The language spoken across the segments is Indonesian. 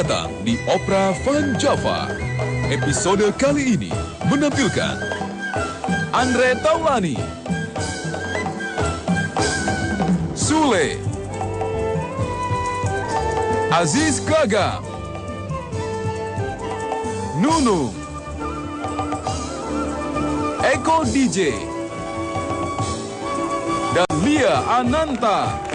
datang di Opera Van Java. Episode kali ini menampilkan Andre Taulani, Sule, Aziz Gagam, Nunu, Eko DJ, dan Lia Ananta.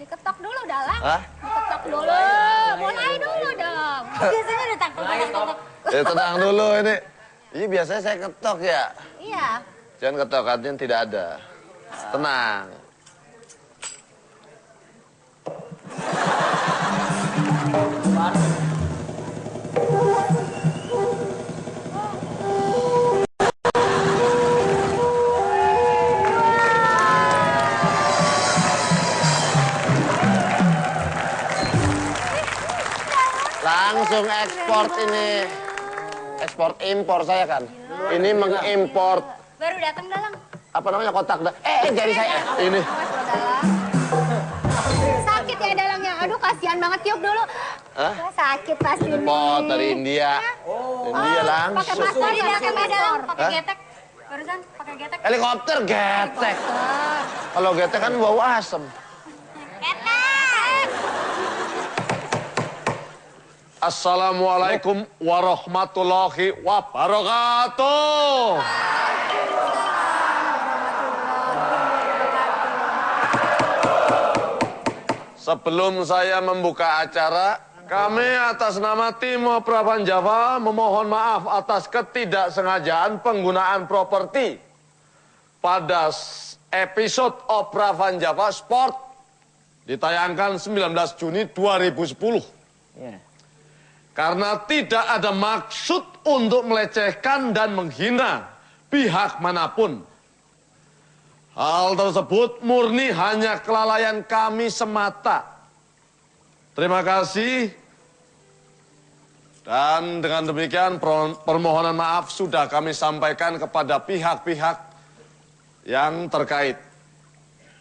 Diketok dulu, Dalang. Hah? Diketok dulu. Mulai dulu dong. Biasanya udah takut. Tenang dulu ini. Ini biasanya saya ketok ya. Iya. Jangan ketokannya tidak ada. Tenang. Langsung ekspor ini. Ekspor impor saya kan. Ini mengimpor. Baru datang, Dalang. Apa namanya kotak? Jari saya. Ini. Sakit ya, Dalangnya. Aduh, kasihan banget. Tiup dulu. Hah? Sakit pasti nih. Impor dari India. India langsung. Pakai masker, pakai Dalang. Pakai getek. Barusan pakai getek. Helikopter getek. Kalau getek kan bau asem. Getek. Assalamualaikum warahmatullahi wabarakatuh. Sebelum saya membuka acara, kami atas nama tim Opera Van Java memohon maaf atas ketidaksengajaan penggunaan properti pada episode Opera Van Java Sport ditayangkan 19 Juni 2010. Karena tidak ada maksud untuk melecehkan dan menghina pihak manapun. Hal tersebut murni hanya kelalaian kami semata. Terima kasih. Dan dengan demikian permohonan maaf sudah kami sampaikan kepada pihak-pihak yang terkait.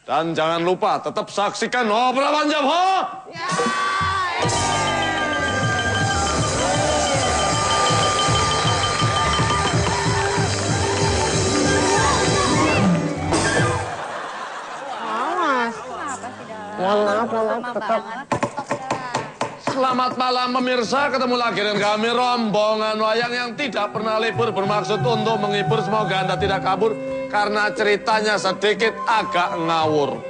Dan jangan lupa tetap saksikan Opera Van Java. Selamat malam pemirsa, ketemu lagi dengan kami rombongan wayang yang tidak pernah libur, bermaksud untuk menghibur. Semoga Anda tidak kabur karena ceritanya sedikit agak ngawur.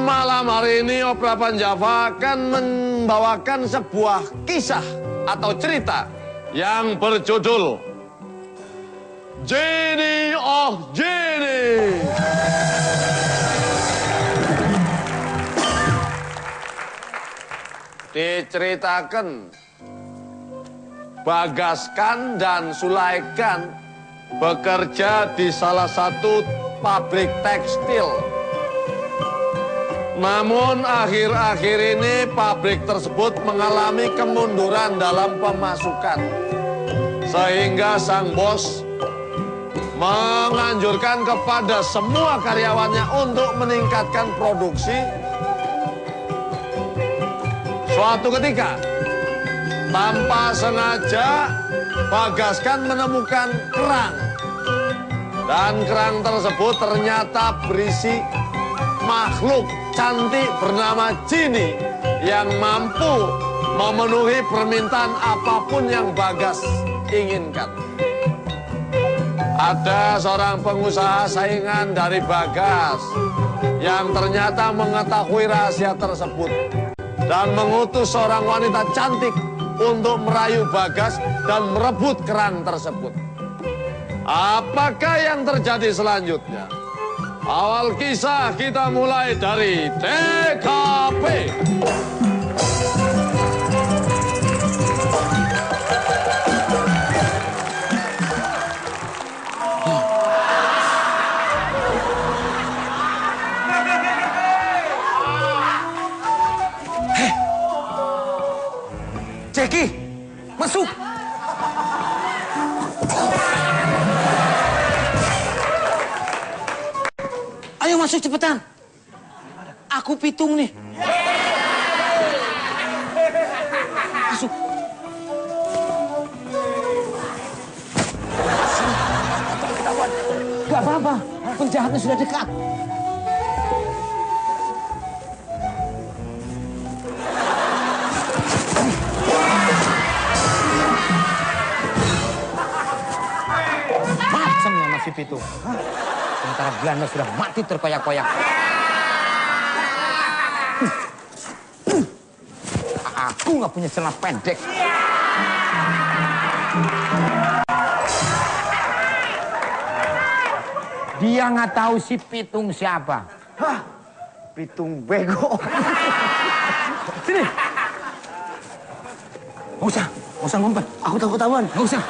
Malam hari ini Opera Van Java akan membawakan sebuah kisah atau cerita yang berjudul Genie of Genie. Diceritakan Bagaskan dan Sulaikan bekerja di salah satu pabrik tekstil. Namun akhir-akhir ini pabrik tersebut mengalami kemunduran dalam pemasukan. Sehingga sang bos menganjurkan kepada semua karyawannya untuk meningkatkan produksi. Suatu ketika, tanpa sengaja, Bagaskan menemukan kerang. Dan kerang tersebut ternyata berisi makhluk cantik bernama Genie yang mampu memenuhi permintaan apapun yang Bagas inginkan. Ada seorang pengusaha saingan dari Bagas yang ternyata mengetahui rahasia tersebut dan mengutus seorang wanita cantik untuk merayu Bagas dan merebut kerang tersebut. Apakah yang terjadi selanjutnya? Awal kisah kita mulai dari TKP. Ayo masuk cepetan. Aku pitung nih. Masuk. Gak apa-apa, penjahatnya sudah dekat. Macamnya masih pitung. Sementara Belanda sudah mati terkoyak-koyak. Aku nggak punya celana pendek. Dia nggak tahu si Pitung siapa. Hah? Pitung bego. Sini. Nggak usah ngumpet. Aku takut ketahuan. Nggak usah.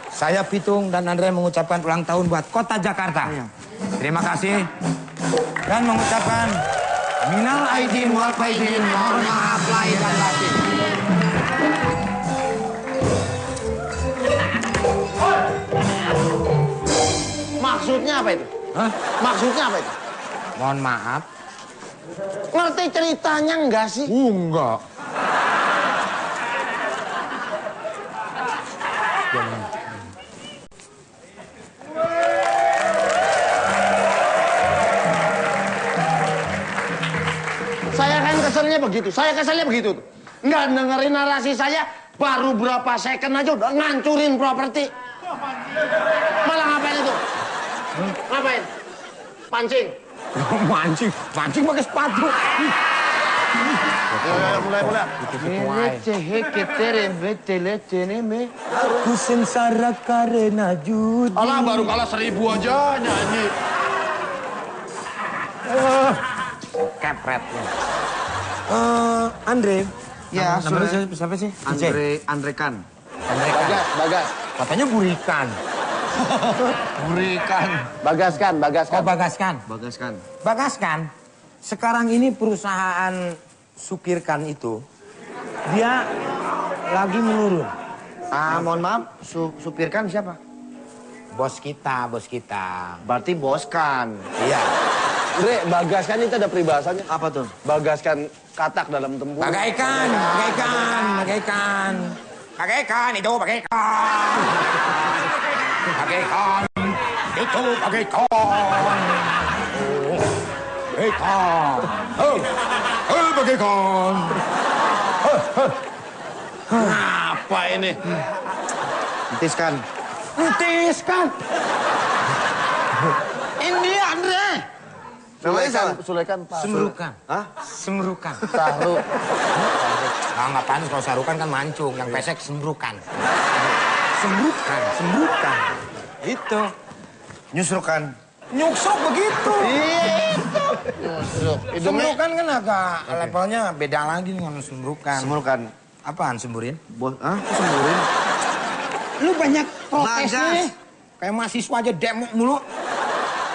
Saya Pitung dan Andre mengucapkan ulang tahun buat Kota Jakarta. Iya. Terima kasih. Dan mengucapkan minal aidin wal faizin, mohon maaf lahir dan batin. Maksudnya apa itu? Hah? Maksudnya apa itu? Mohon maaf. Ngerti ceritanya enggak sih? Enggak. Saya kan keselnya begitu. Nggak dengerin narasi saya, baru berapa second aja udah ngancurin properti. Malah ngapain itu? Ngapain? Pancing? Mancing pakai sepatu. Mulai. Aku sengsara karena judi. Alah, baru kalah 1000 aja nyanyi. Kepretnya. Andre. Ya, Namanya siapa sih? Andrekan. Bagas. Bagas. Katanya Burikan. Berikan. Bagaskan. Oh, Bagaskan. Bagaskan. Bagaskan. Sekarang ini perusahaan Supirkan itu, dia lagi menurun. Mohon maaf, supirkan siapa? Bos kita. Berarti boskan. Iya. Andre, bagaskan itu ada peribahasanya. Apa tuh? Bagaskan katak dalam tempur. Bagaikan. Bagaikan itu bagaikan. Bagaikan itu bagaikan. Bagaikan. Bagaikan. Apa ini? Entiskan. Ini Andre. Namanya siapa? Sulaikan. Semrukan. Hah? Semrukan. Taruh. Nah, nggak panas kalau sarukan kan mancung. Yang pesek semrukan. Semrukan. Itu. Nyusrukan. Nyuksuk begitu. Nyusruk. Semrukan kan agak levelnya beda lagi dengan semrukan. Semrukan. Apaan semburin? Hah? Kok semburin? Lu banyak protes Bagas. nih. Kayak mahasiswa aja demo mulu.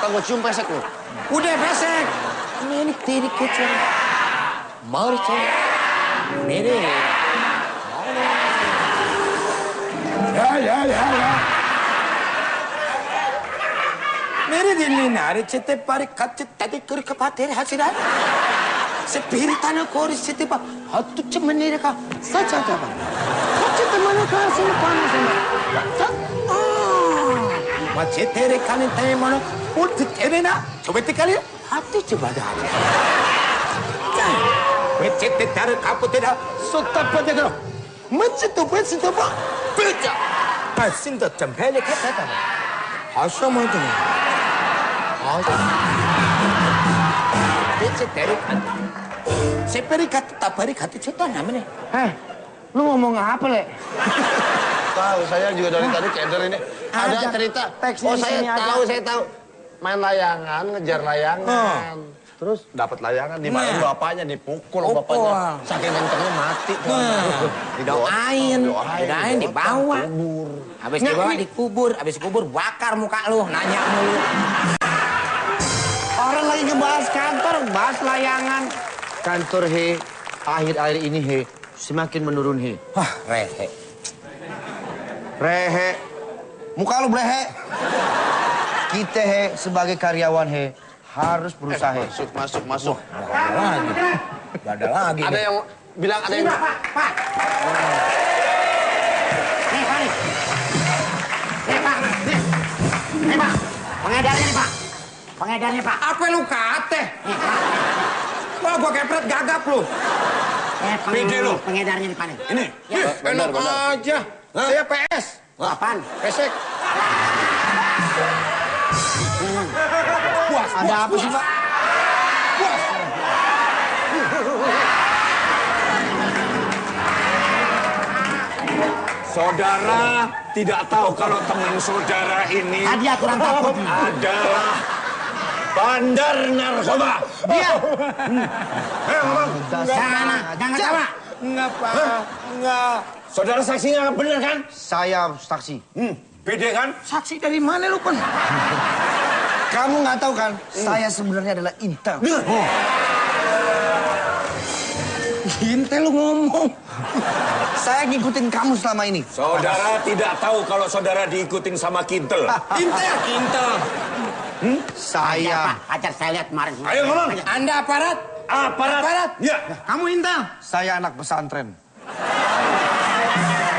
Kan gue cium pesek lu. Udah pesek. Ini tiri kecil. Marce. Ini. Ya. Mere dinle nare cete pare kacce tadi kuri kapatere hasiran. Spiritano kori cete pa hatu cemene ka sacha ba. Kacce temane ka sine pana sine. Macete re kane temano ut terena chobete kali hatu chebada. Macete tar kapotera sotta padegro. Macete besito ba. Beja. Asinda tempele kata. Asamoto. Seperikat taparikat itu namanya. Lu ngomong apa, Le? Tahu, saya juga dari tadi ceder ini. Ada cerita. teksnya Oh, di saya sini ada. tahu. Main layangan, ngejar layangan. Terus dapat layangan, dimarahin bapaknya, dipukul bapaknya. Saking kencengnya mati. Didoain, dibawa. Habis dibawa dikubur, habis dikubur bakar muka lu, nanya mulu. Orang lagi ngebahas kantor, bahas layangan. Kantor akhir-akhir ini semakin menurun Wah, rehe. Rehe. Muka lu blehe. Kita he sebagai karyawan he harus berusaha. Masuk. Gak ada lagi. Ada yang bilang ada yang... Pak. Nih, Pak. Nih, Pak. Nih, Pak. Pengedarnya nih, Pak. Pengedarnya, Pak. Apa lu kate? Nih, Pak. Wah, gua kepret gagap lu. Pede lu. Pengedarnya nih, Pak. Ini. Ya. Enak aja. Saya PS. Apaan? Pesek. Puas. Ada apa sih, Pak? Puas. Saudara tidak tahu kalau teman saudara ini Tadi aturan takut. adalah bandar narkoba. Iya. Jangan ketawa. Enggak, Pak. Enggak. Saudara saksinya benar kan? Saya saksi. Beda kan? Saksi dari mana lu, Pen? Kamu nggak tahu kan? Saya sebenarnya adalah intel. Intel lu ngomong. Saya ngikutin kamu selama ini. Saudara tidak tahu kalau saudara diikutin sama Kintel. Intel. Saya. Pak, ajar saya lihat kemarin. Ayo ngomong. Anda aparat? Aparat. Ya. Kamu intel? Saya anak pesantren.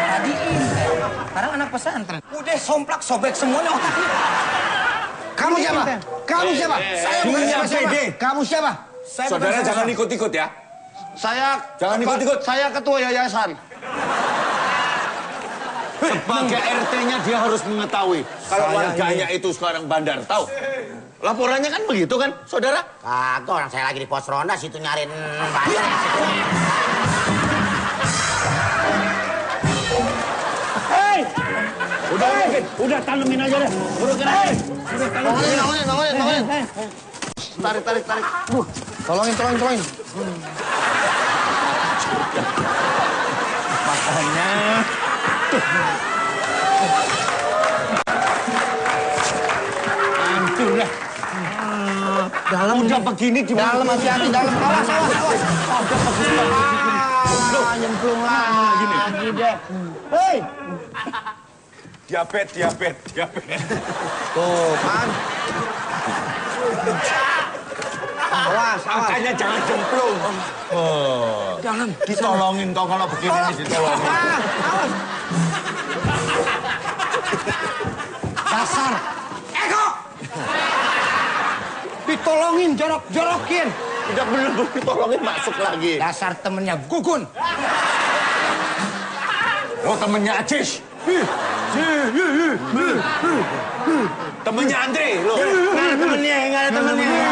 Tadi intel. Sekarang anak pesantren. Udah somplak sobek semuanya otaknya. Kamu siapa? Kamu siapa? Saya bukan siapa-siapa. Kamu siapa? Saudara jangan ikut-ikut ya. Jangan ikut-ikut. Saya ketua yayasan. Sebagai RT-nya dia harus mengetahui kalau warganya itu sekarang bandar. Tahu? Laporannya kan begitu kan, saudara? Kagak, orang saya lagi di pos ronda situ nyariin bandar ya situ. Udah tanemin aja deh. Tolongin. Tarik. Tolongin. Makanya. Hancur dah. Dalam Udah begini gimana? Dalam hati-hati, dalam. Awas. Nyemplung lagi deh. Hei. Diabetes. Tuh, kan. Awas. Makanya jangan jemplung. Dalam. Ditolongin toh kalau begini nih ditolongin. Awas. Dasar. Eko. Ditolongin, jorokin. Udah bener-bener ditolongin masuk lagi. Dasar temennya Gugun. Oh temennya Acis. Temennya Andre lo. Nggak ada temennya.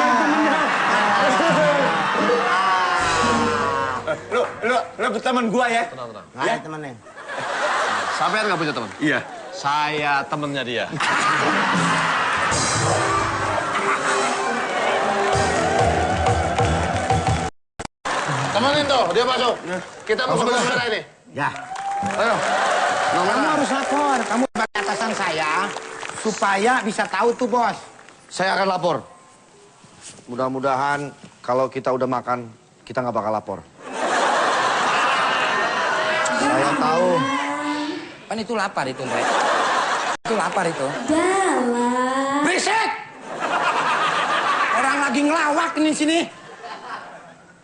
Lo teman gua ya. Nggak ada temennya. Sampai nggak punya teman? Iya. Saya temennya dia. Temenin tuh, dia masuk. Kita mau ke kamera ini. Ya. Ayo. Kamu harus lapor. Kamu sebagai atasan saya supaya bisa tahu tuh bos. Saya akan lapor. Mudah-mudahan kalau kita udah makan, kita nggak bakal lapor. Saya tahu. Kan itu lapar itu, Ndre. Itu lapar itu. Berisik! Orang lagi ngelawak ini sini.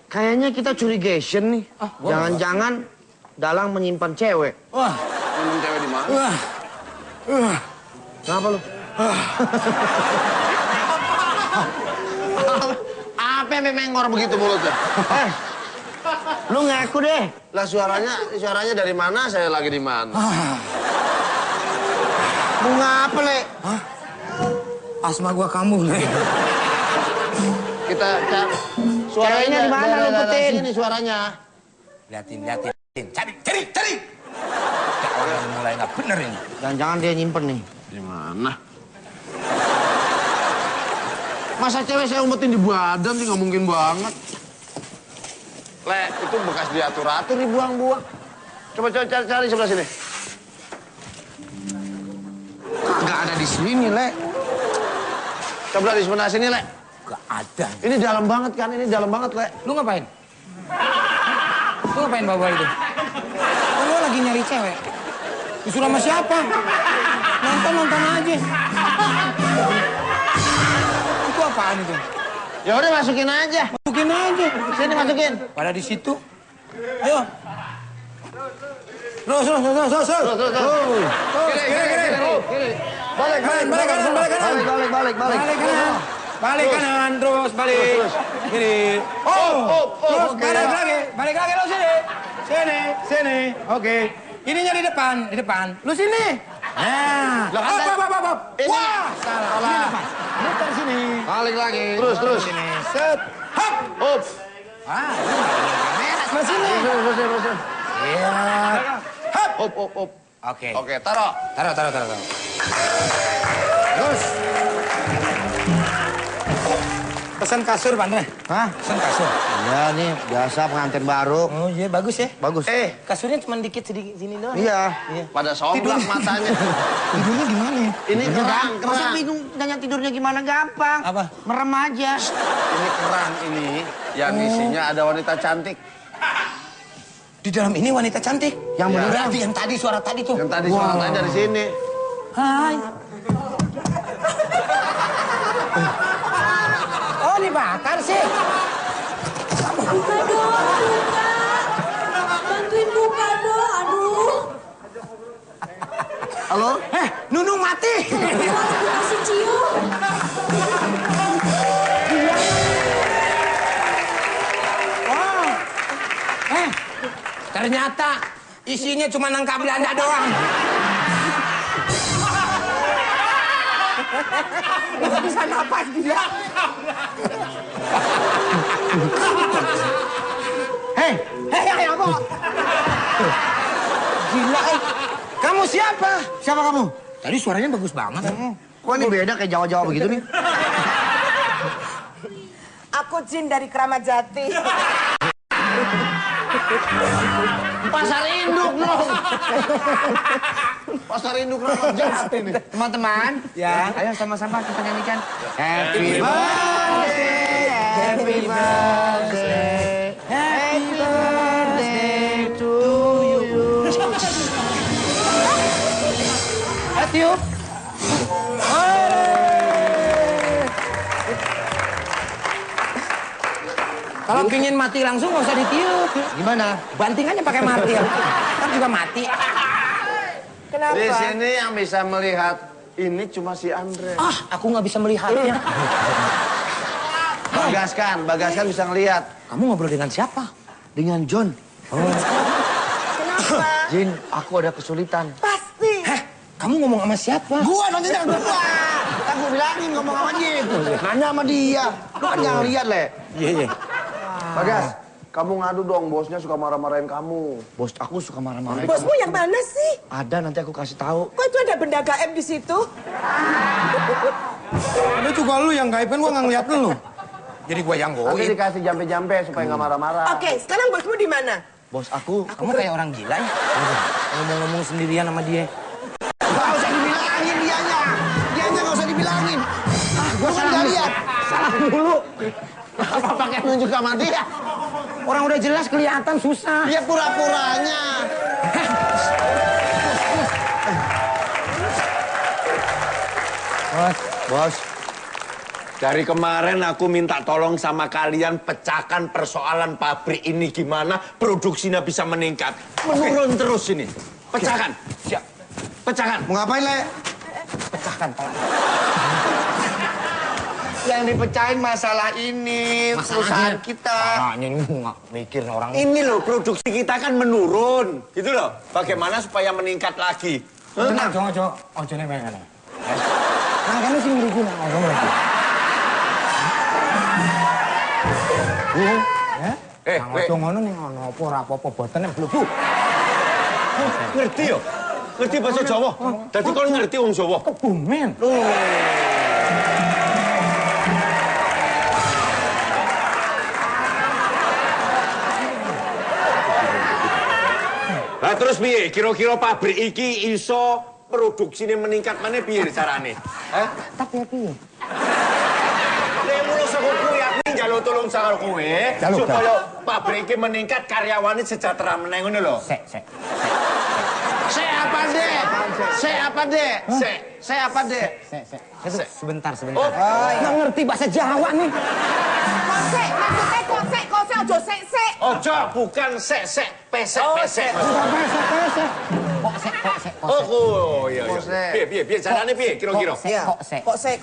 Kayaknya kita curigation nih. Jangan-jangan Dalang menyimpan cewek. Wah. Menyimpan cewek di mana? Kenapa lu? Apa yang memengor begitu mulutnya? Lu ngaku deh. Lah suaranya dari mana? Saya lagi di mana? Mau ngapa, Le? Asma gua kamu, Le. Kita cari suaranya di mana, lu umpetin? Sini suaranya. Liatin. Cari. Orang mulai nggak bener ini. Jangan-jangan dia nyimpen nih. Di mana? Masa cewek saya umpetin di badan sih, nggak mungkin banget. Le, itu bekas diatur-atur dibuang-buang. Coba cari sebelah sini. Kagak ada di sini, Le. Coba di sebelah sini, Le. Gak ada. Ini dalam banget kan, Le. Lu ngapain? Lu ngapain bawa itu? Lu lagi nyari cewek. Disuruh sama siapa? Nah, Nonton aja. Itu apaan itu? Ya udah masukin aja. Masukin aja. Sini masukin. Pada di situ. Ayo. Terus. Kiri. Balik kanan. Balik kanan, terus balik. Kiri. Terus balik lagi lo sini. Sini. Oke. Ininya di depan. Lu sini. Nah. Wah, salah. Muter sini. Balik lagi. Terus. Sini. Set. Hop. Ah, sebelah sini. Terus. Iya. Hop. Oke. Oke, taruh. Taruh. Terus. Pesan kasur, Pak Andre. Hah? Pesan kasur. Ya nih, biasa pengantin baru. Oh iya, bagus ya. Bagus. Kasurnya cuma dikit sedikit sini doang. Iya. Pada somplak matanya. Tidurnya gimana ya? Ini kerang. Masa bingung nanya tidurnya gimana gampang. Apa? Merem aja. Ini kerang ini yang isinya ada wanita cantik. Di dalam ini wanita cantik. Yang beneran. Berarti yang tadi suara tadi tuh. Yang tadi suaranya dari sini. Hai. Oh, dibakar sih. Buka dong, buka. Bantuin buka dong, aduh. Halo? Nunung mati. Aku kasih cium. Wow. Ternyata isinya cuma nangka Belanda doang. Nggak bisa napas dia. Hei, apa? Gila, kamu siapa? Siapa kamu? Tadi suaranya bagus banget. Kok ini beda kayak Jawa-Jawa begitu nih? Aku Jin dari Keramat Jati. Pasar induk dong. Pasar induk Ramadhan Jati nih. Teman-teman, Ya. ayo sama-sama kita nyanyikan. Happy birthday, happy birthday, happy birthday to you. Tiup. Kalau pingin mati langsung nggak usah ditiup. Gimana? Banting aja pakai martil. Kan juga mati. Kenapa? Di sini yang bisa melihat ini cuma si Andre. Aku nggak bisa melihatnya. Bagaskan bisa ngelihat. Kamu ngobrol dengan siapa? Dengan John. Kenapa? Jin, aku ada kesulitan. Pasti. Kamu ngomong sama siapa? Gua nanti jangan gua. Kan gua bilangin ngomong sama Jin. Nanya sama dia. Lu kan jangan lihat, Le. Iya. Bagas, kamu ngadu dong, bosnya suka marah-marahin kamu. Bos aku suka marah-marah. Bosmu yang mana sih? Ada, nanti aku kasih tahu. Kok itu ada benda gaib di situ? Ada juga lu yang gaib kan gua nggak ngeliat lu. Jadi gua yang Nanti goib. dikasih jampe-jampe supaya nggak marah-marah. Oke, sekarang bosmu di mana? Bos aku Kamu kayak orang gila ya? Ngomong-ngomong sendirian sama dia. nggak usah dibilangin dianya. Dianya nggak usah dibilangin. Gua salah nggak lihat. Salah dulu. Apa pakai nunjuk sama dia? Orang udah jelas kelihatan susah. Dia pura-puranya. Bos, dari kemarin aku minta tolong sama kalian pecahkan persoalan pabrik ini gimana produksinya bisa meningkat. Menurun terus ini. Pecahkan. Siap. Pecahkan. Mau ngapain, Le? Pecahkan Pak. Yang dipecahin masalah ini, perusahaan kita. Ah, ini nggak mikir orang. Ini loh, produksi kita kan menurun. Gitu loh. Bagaimana supaya meningkat lagi? Tenang, Jo. Oh, Jo, nih, nah, kan lu sih ngeri guna. Oh, kamu lagi. Ojo ngono nih ngono apa botene blebu. Ngerti yo? Ngerti bahasa Jawa? Dadi kon ngerti wong Jawa? Kebumen. Lah terus piye? Kira-kira pabrik iki iso produksine meningkat maneh piye carane? Tapi ya piye? Nek mulo saka kowe aku njaluk tolong saka kowe supaya pabrik iki meningkat karyawane sejahtera meneh ngono lho. Sek. Sebentar. Oh, Nggak ngerti bahasa Jawa nih. Kose, maksudnya kose, ojo se. Ojo, bukan pesek. Oh, iya. Piye, carane piye kira-kira? Kose.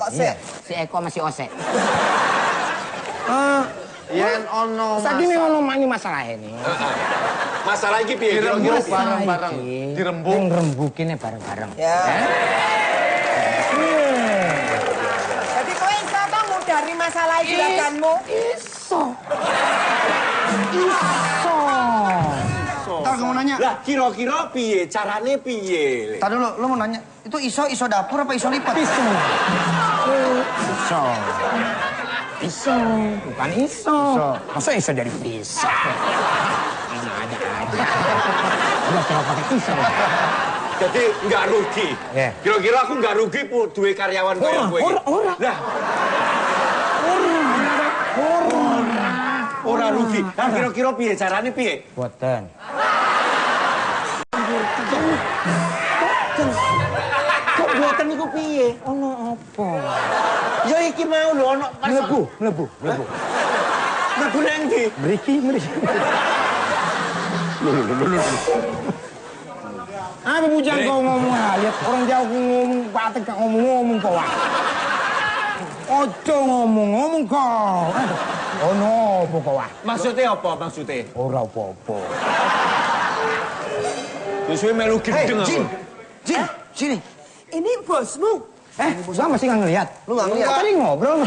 Si Eko masih Ose. Yen ono Saiki nih ono ini masalah ini. Masalah iki piye kira-kira? Dirembuk bareng-bareng. Dirembuk. Yang rembukinnya bareng-bareng. Ya. Jadi kowe iso to ngudari masalah juraganmu? Iso. Ntar kamu nanya. Lah kira-kira piye? Carane piye? Tadi dulu, lu mau nanya. Itu iso dapur apa iso lipat? Iso. Bukan iso. Masa iso dari pisau? Ada aja. Udah coba pakai pisau. Jadi nggak rugi. Yeah. Kira-kira aku nggak rugi duwe karyawan kayak gue. Lah. Ora rugi. Nah kira-kira piye carane piye? Boten. Kok buatan iku piye? Ono apa? Ya iki mau lho ono Mlebu. Mlebu nang ndi? Mriki. Apa bujang kau ngomong lihat orang jauh ngomong batek kau ngomong kau. Ojo ngomong kau. Oh no, kau. Maksudnya apa maksudnya? Ora apa-apa. Wis melu gendeng aku. Jin, sini. Ini bosmu. Gua masih nggak ngeliat. Lu nggak ngeliat? Tadi ngobrol.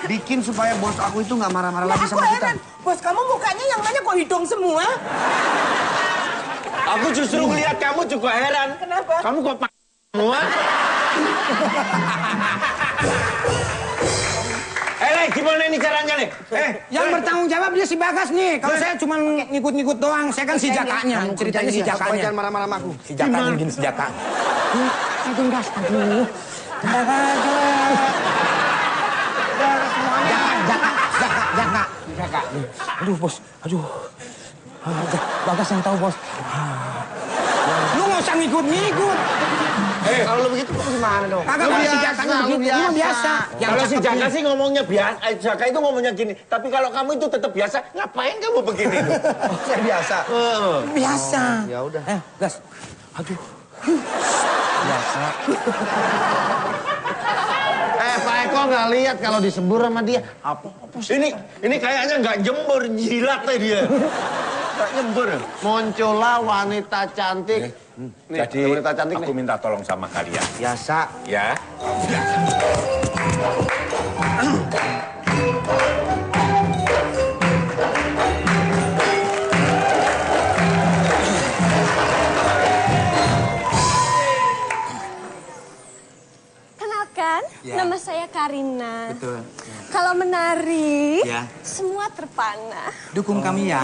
Bikin supaya bos aku itu nggak marah-marah lagi Aku sama kita. heran, bos kamu mukanya yang mana kok hidung semua? Aku justru ngeliat kamu juga heran. Kenapa? Kamu kok semua? Gimana ini caranya nih? Yang bertanggung jawab dia si Bagas nih. Kalau saya cuma ngikut-ngikut doang, saya kan si Jakanya. Ceritanya si Jakanya. Jangan marah-marah sama aku. Si Jaka mungkin si Jaka. Aduh, gas. Aduh. Jaka. Aduh, bos. Aduh. Bagas yang tahu, bos. Lu nggak usah ngikut-ngikut. Kalau lu begitu gimana dong? Kagak kalau si Jakanya begitu, ini biasa. Kalau si Jaka sih ngomongnya biasa, Jaka itu ngomongnya gini. Tapi kalau kamu itu tetap biasa, ngapain kamu begini? Saya biasa. Biasa. Ya udah. Gas. Aduh. Biasa. Pak Eko nggak lihat kalau disebur sama dia. Apa sih? Ini kayaknya nggak jemur, jilat deh dia. Nggak jemur. Muncullah wanita cantik. Nih, Jadi wanita cantik aku nih. minta tolong sama kalian. Biasa. Ya. Kenalkan, nama saya Karina. Betul. Kalau menari, Ya. semua terpana. Dukung kami ya.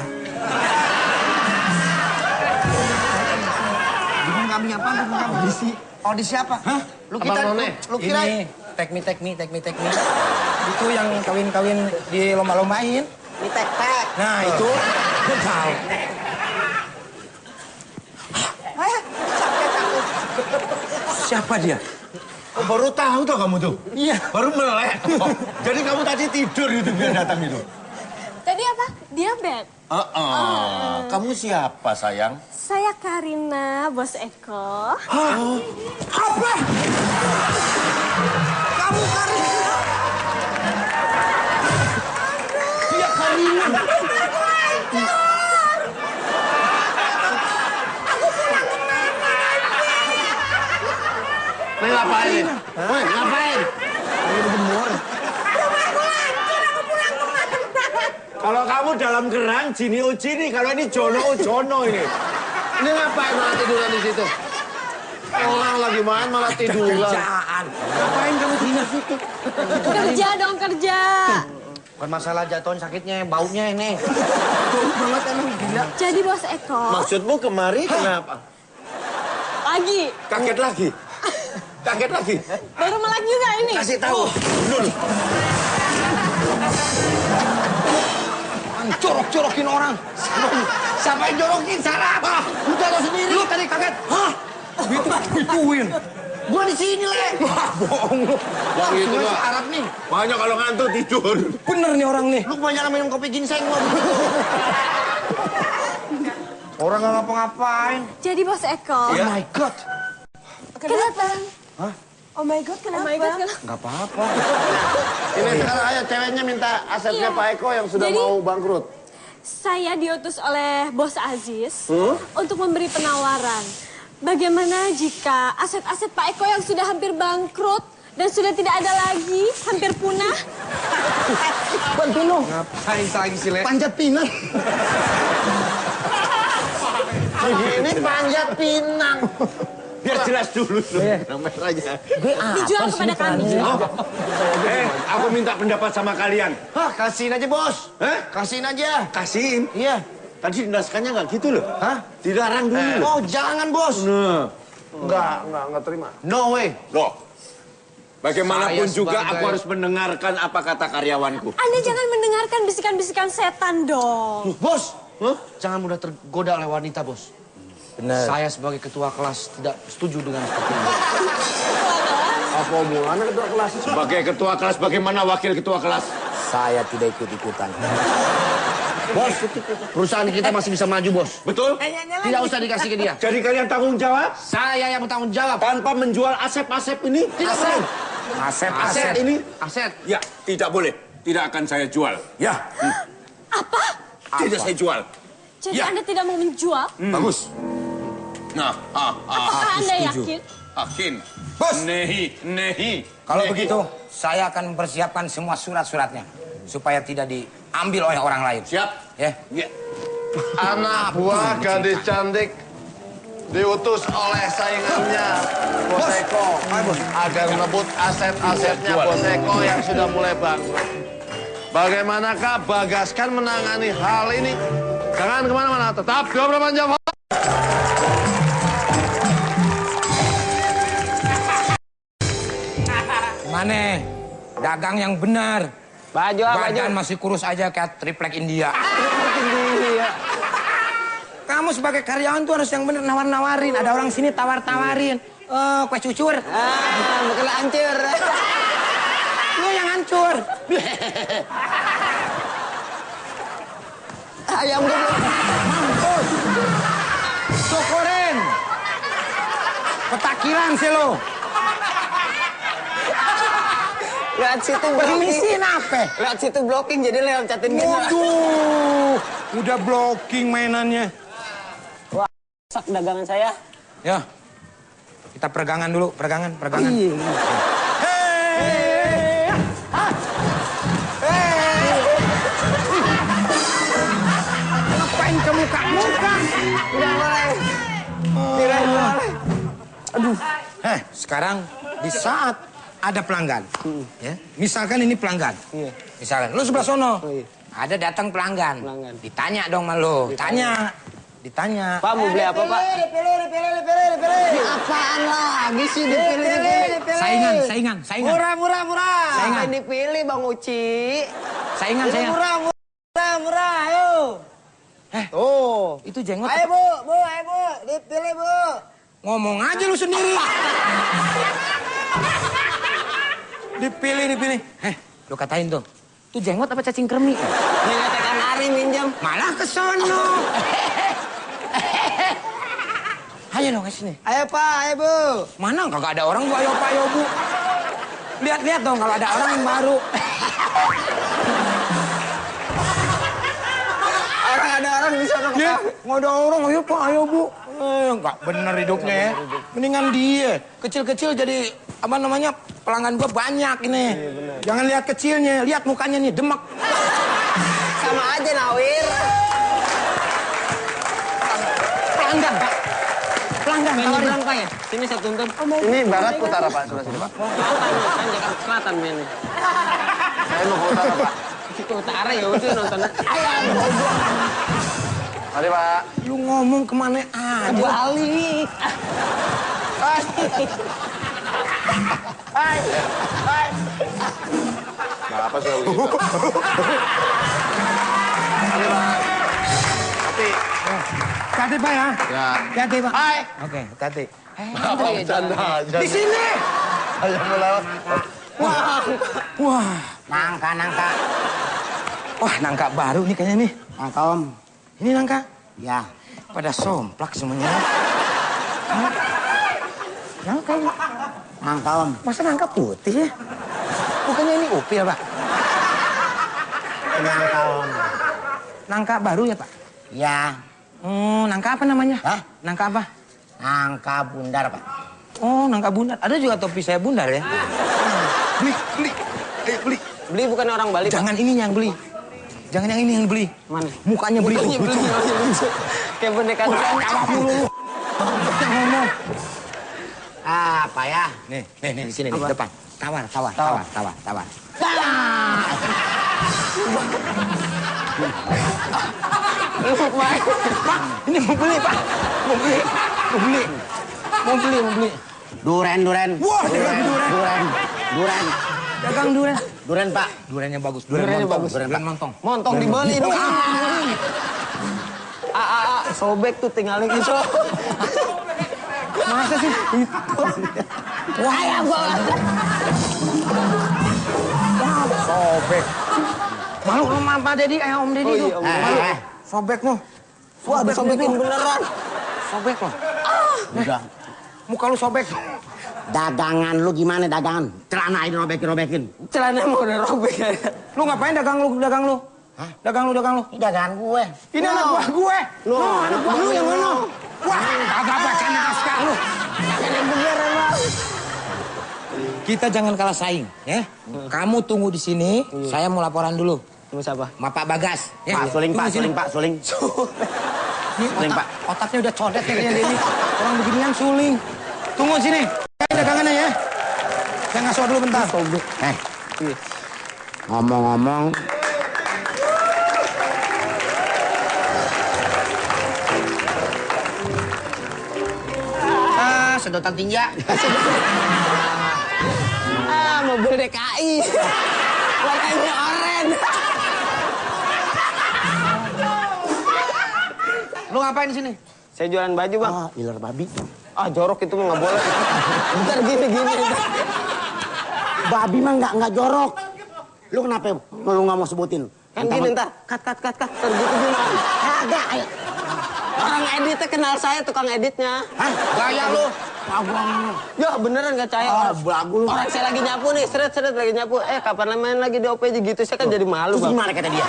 Dukung kami apa? Dukung kami. Audisi apa? Hah? Lu Abang None. lu kira Ini teknik. Itu yang kawin-kawin di lomba-lombain. Ini tek-tek. Nah, itu gue tahu. Capek aku. Siapa dia? Oh, baru tahu tuh kamu tuh? Iya. Baru melek. Oh, jadi kamu tadi tidur itu biar datang itu? Tadi apa? Diabetes. Kamu siapa sayang? Saya Karina, bos Eko. Apa? kamu Karina? Dia Karina. Nih ngapain? Woi, ngapain? Kalau kamu dalam gerang, Jini Ujini. Kalau ini Jono Ujono ini. Ini ngapain malah tiduran di situ? Orang lagi main malah tiduran. Kerjaan. Ngapain kamu sini situ? Kerja dong, kerja. Bukan masalah jatuhan sakitnya, baunya ini. Bau banget emang gila. Jadi bos Eko, Maksudmu kemari kenapa? lagi. Kaget lagi? Kaget lagi? Baru melek juga ini. Kasih tahu. Dulu. Jangan jorok-jorokin orang. Siapa yang jorokin? Sarap. Udah lo sendiri. Lu tadi kaget. Hah? Ituin. Gua di sini, Le. Bohong lu. Wah, gitu Gue lah. Arab nih. Makanya kalau ngantuk tidur. Bener nih orang nih. Lu kebanyakan minum kopi ginseng gua. Orang nggak ngapa-ngapain. Jadi Bos Eko. Oh my God. Kenapa? Oh my God, kenapa? Oh my God, kenapa? Nggak apa-apa. Ini sekarang ayo ceweknya minta asetnya Iya. Pak Eko yang sudah Jadi- mau bangkrut. Saya diutus oleh Bos Aziz untuk memberi penawaran. Bagaimana jika aset-aset Pak Eko yang sudah hampir bangkrut dan sudah tidak ada lagi, hampir punah? Bantu lu. Ngapain lagi sih, Le? Panjat pinang. Begini panjat pinang. Biar jelas dulu. Nomor aja. Dijual kepada kami. Aku minta pendapat sama kalian. Hah, kasihin aja, Bos. Hah? Kasihin aja. Kasihin. Iya. Tadi naskahnya nggak gitu loh. Hah? Dilarang dulu. Oh, jangan, Bos. Nah. Enggak terima. No way. Loh. Bagaimanapun Saya juga sebagai- aku harus mendengarkan apa kata karyawanku. Anda jangan mendengarkan bisikan-bisikan setan dong. Bos, jangan mudah tergoda oleh wanita, Bos. Bener. Saya sebagai ketua kelas tidak setuju dengan seperti ini. Apa hubungannya ketua kelas? Sebagai ketua kelas, bagaimana wakil ketua kelas? Saya tidak ikut-ikutan. Bos, perusahaan kita masih bisa maju, Bos. Betul? Tidak usah dikasih ke dia. Jadi kalian tanggung jawab Saya yang bertanggung jawab. tanpa menjual asep-asep ini? Tidak perlu. Aset ini? Aset. Ya, tidak boleh. Tidak akan saya jual. Ya. Apa? Tidak saya jual. Jadi Ya. Anda tidak mau menjual? Bagus. Nah, Apakah Anda yakin? Akin. Bos. Nehi. Kalau begitu, saya akan mempersiapkan semua surat-suratnya. Supaya tidak diambil oleh orang lain. Siap. Ya. Ya. Anak buah gadis cantik diutus oleh saingannya Bos Eko agar merebut aset-asetnya Bos Eko yang sudah mulai bangkrut. Bagaimanakah Bagaskan menangani hal ini? Jangan kemana-mana, tetap di obrolan Java. Mana? Dagang yang benar. Baju apa baju? Badan masih kurus aja kayak triplek India. Kamu sebagai karyawan tuh harus yang bener nawar-nawarin. Ada orang sini tawar-tawarin. Kue cucur. Bukan hancur. Lu yang hancur. Ayam gue. Syukurin. Petakilan sih lo. Lihat situ blocking. Permisi apa? Lihat situ blocking jadi lewat catin gini. Waduh. Udah blocking mainannya. Sak dagangan saya. Ya. Kita peregangan dulu. Peregangan. Iya. Ngapain ke muka-muka? Udah mulai. Tidak boleh. Sekarang di saat ada pelanggan, ya. Misalkan ini pelanggan, misalkan lu sebelah sono, ada datang pelanggan, ditanya dong sama lu, ditanya. Pak mau beli apa Pak? Dipilih. Apaan lagi sih dipilih? Saingan. Murah. Saingan. Apa dipilih Bang Uci? Saingan. Murah, ayo. Tuh. Itu jenggot. Ayo Bu, dipilih Bu. Ngomong aja lu sendiri. Dipilih. Lu katain tuh. Itu jenggot apa cacing kremi? Ini tekan hari minjem. Malah ke sono. Ayo dong ke sini. Ayo Pak, ayo Bu. Mana kagak ada orang Bu, ayo Pak, ayo Bu. Lihat dong kalau ada orang yang baru. Ada orang di sana. Ya, nggak ada orang, ayo Pak, ayo Bu. Nggak bener hidupnya ya. Mendingan dia. Kecil-kecil jadi, apa namanya, pelanggan gua banyak ini. Jangan lihat kecilnya, lihat mukanya nih, demek. Sama aja Nawir. Pelanggan, Pak. Pelanggan, tawarin. Nyebrang Pak ya? Sini saya tuntun. Ini barat utara Pak, sebelah sini Pak. Kan Jakarta Selatan mainnya. Saya mau ke utara Pak. Itu utara ya udah nonton. Mari Pak. Lu ngomong kemana aja? Balik. Nggak apa sih begitu. Hati Pak ya. Ya. Hati Pak. Hai. Oke, hati. Apa bercanda aja? Di sini. Ayo melewat. Wah. Nangka. Wah, nangka baru nih kayaknya nih. Nangka Om. Ini nangka. Ya. Pada somplak semuanya. Nangka. Nangka Om. Masa nangka putih ya? Bukannya ini upil, Pak? Nangka Om. Nangka baru ya, Pak? Ya. Nangka apa namanya? Hah? Nangka apa? Nangka bundar Pak. Oh, nangka bundar. Ada juga topi saya bundar ya? Beli. Beli. Beli bukan orang Bali, Pak. Jangan ini yang beli. Jangan yang ini yang beli. Mana? Mukanya beli. Mukanya beli. Kayak boneka. Awak mulu. Ngomong. Apa ya? Nih, di sini, di depan. Tawar. Pak, ini mau beli, Pak. Mau beli. Duren. Wah, dagang duren. Duren. Dagang duren. Duren Pak. Durennya bagus. Durennya bagus. Duren montong. Montong dibeli dong. Sobek tuh tinggalin itu. Masa sih? Wah, Ayam gua. sobek. Malu sama Pak Dedi, Om Dedi Oh tuh. iya, Om. Malu. Sobek lo. Wah, disobekin beneran. Sobek lo. Udah. Muka lu sobek. Dagangan lu gimana dagangan? Celana ini robekin. Celana mau udah robek ya. Lu ngapain dagang lu? Hah? Dagang lu. Ini dagangan gue. Ini anak buah gue. Lu Anak buah lu yang mana? Wah, kagak baca naskah lu. Yang bener emang. Kita jangan kalah saing, ya. Kamu tunggu di sini, saya mau laporan dulu. Tunggu siapa? sama Pak Bagas. Ya? Pak, suling Pak, Tunggu sini. suling. Ini Suling, Pak. otaknya udah codet ya kayaknya dia ini. Orang beginian suling. Tunggu sini. Dagangannya ya. Saya ngasuh dulu bentar. Ngomong-ngomong, Sedotan tinja. Mobil DKI. Warnanya oranye. Lu ngapain di sini? Saya jualan baju, Bang. iler babi. Jorok itu mah nggak boleh. Bentar gini. Babi mah nggak jorok. Lu kenapa lu nggak mau sebutin? Kan gini ntar, cut. Ntar gitu gimana? Kagak, ayo. Orang editnya kenal saya, tukang editnya. Hah? Gaya lu. Ya beneran gak percaya. Belagu lu. Orang saya lagi nyapu nih, seret lagi nyapu. Kapan main lagi di OPJ gitu, saya kan jadi malu, Terus Bang. gimana kata dia?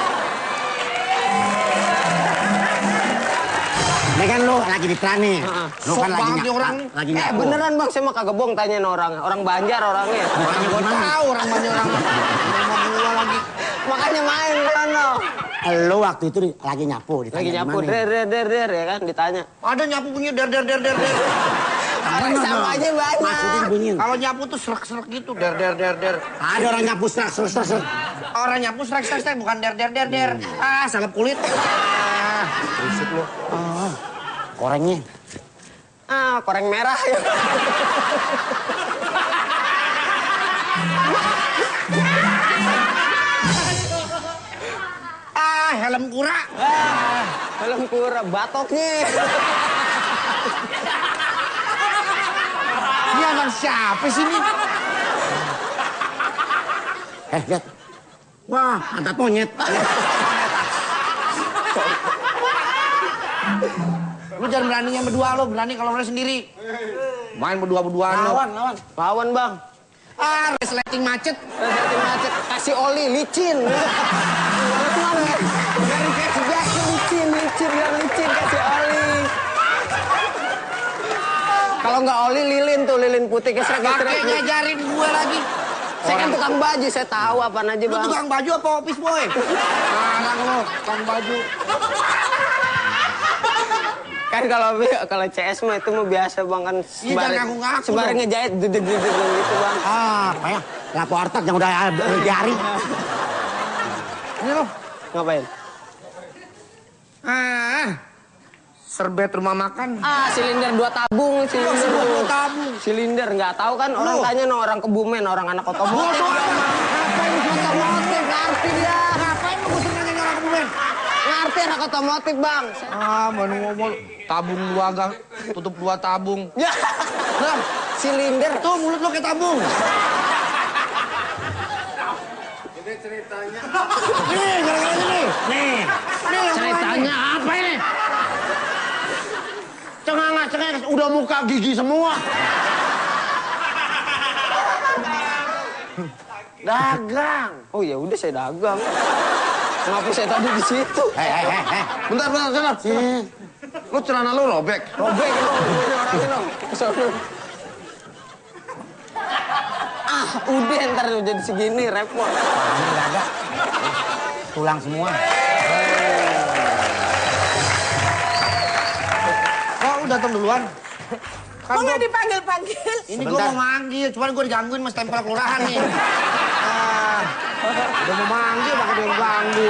Ini kan lu lagi di Trani. Lu kan lagi lagi nyapu. Beneran, Bang, saya mah kagak bohong tanyain orangnya. Orang Banjar orangnya. Makanya gua tahu orang banyak orang. Makanya main kan, Lu waktu itu lagi nyapu. lagi ditanya nyapu, gimana? der ya kan, ditanya. Ada nyapu bunyi der. Orang sama aja banyak. Maksudnya dibunyiin. Kalau nyapu tuh serak gitu der. Ada orang nyapu serak. Orang nyapu serak bukan der. Salep kulit. Berisik lu. Korengnya. Koreng merah ya. Helm kura. Helm kura, batoknya. Ini anak siapa sih ini? Lihat. Wah, pantat monyet. Lu jangan beraninya berdua lu, berani kalau main sendiri. Main berdua-berduaan lu. Lawan, Bang. Resleting macet. Resleting macet, kasih oli, licin. Mana? Dari kasih biasa licin, kasih oli. Kalau nggak oli, lilin putih kesrek. Pakai ngajarin gue lagi. Saya kan tukang baju, saya tahu apaan aja, Lu Bang. tukang baju apa office boy? Sekarang lu, tukang baju. Kan kalau CS mah itu mah biasa, Bang, kan jangan ngaku-ngaku sebarang dong. ngejahit duduk gitu, Bang. Apa ya? Lapo artak yang udah jari. Ini lu. Ngapain? Serbet rumah makan. Silinder 2 tabung, silinder Dua tabung. Silinder nggak tahu kan orang tanya orang Kebumen, orang anak otomotif. Ngapain lu otomotif? Ngerti dia. Ngapain lu mesti nanya orang Kebumen? Ngerti anak otomotif, Bang. Ah, mana ngomong tabung 2 gang, tutup 2 tabung. Ya. Nah, Silinder. tuh mulut lo kayak tabung. Ini ceritanya. Nih, gara-gara ini. Nih. Ceritanya apa ini? Cengenges, udah muka gigi semua. Dagang. Oh ya udah saya dagang. Kenapa saya tadi di situ? Bentar, sana. Lu celana lu robek. Robek dong, ini orangnya dong. Kesana. Ah, udah ntar jadi segini repot. Ini nggak ada. Tulang semua. Kok lu datang duluan? Kok nggak dipanggil-panggil? Ini gua mau manggil, cuman gua digangguin mas tempel kelurahan nih. Udah mau manggil, pakai dia ganggu.